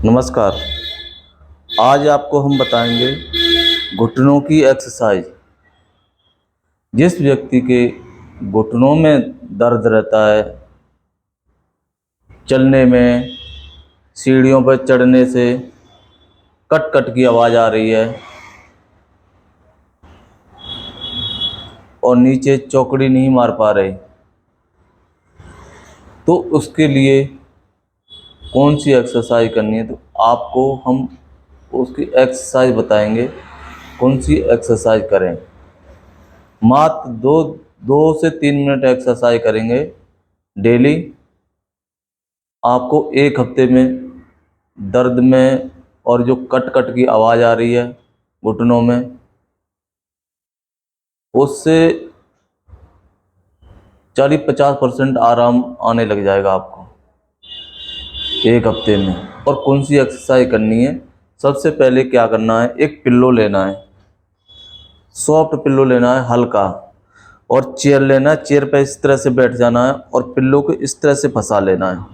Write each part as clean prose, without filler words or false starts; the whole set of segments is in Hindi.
नमस्कार। आज आपको हम बताएंगे घुटनों की एक्सरसाइज। जिस व्यक्ति के घुटनों में दर्द रहता है, चलने में, सीढ़ियों पर चढ़ने से कट कट की आवाज़ आ रही है और नीचे चौकड़ी नहीं मार पा रहे, तो उसके लिए कौन सी एक्सरसाइज करनी है, तो आपको हम उसकी एक्सरसाइज बताएंगे। कौन सी एक्सरसाइज करें। मात्र दो से 3 मिनट एक्सरसाइज करेंगे डेली। आपको एक हफ्ते में दर्द में और जो कट कट की आवाज़ आ रही है घुटनों में, उससे 40-50% आराम आने लग जाएगा आपको एक हफ्ते में। और कौन सी एक्सरसाइज करनी है, सबसे पहले क्या करना है, एक पिल्लो लेना है, सॉफ्ट पिल्लो लेना है, हल्का, और चेयर लेना है। चेयर पे इस तरह से बैठ जाना है और पिल्लो को इस तरह से फंसा लेना है।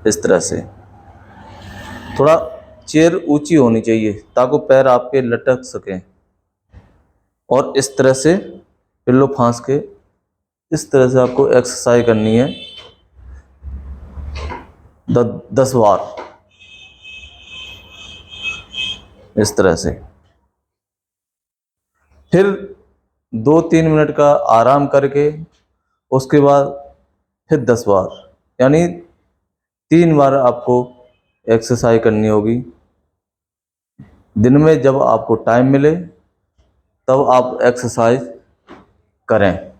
इस तरह से थोड़ा चेयर ऊंची होनी चाहिए ताकि पैर आपके लटक सकें, और इस तरह से पिल्लो फांस के इस तरह से आपको एक्सरसाइज करनी है 10 बार, इस तरह से। फिर 2-3 मिनट का आराम करके उसके बाद फिर 10 बार, यानी 3 बार आपको एक्सरसाइज करनी होगी। दिन में जब आपको टाइम मिले तब आप एक्सरसाइज करें।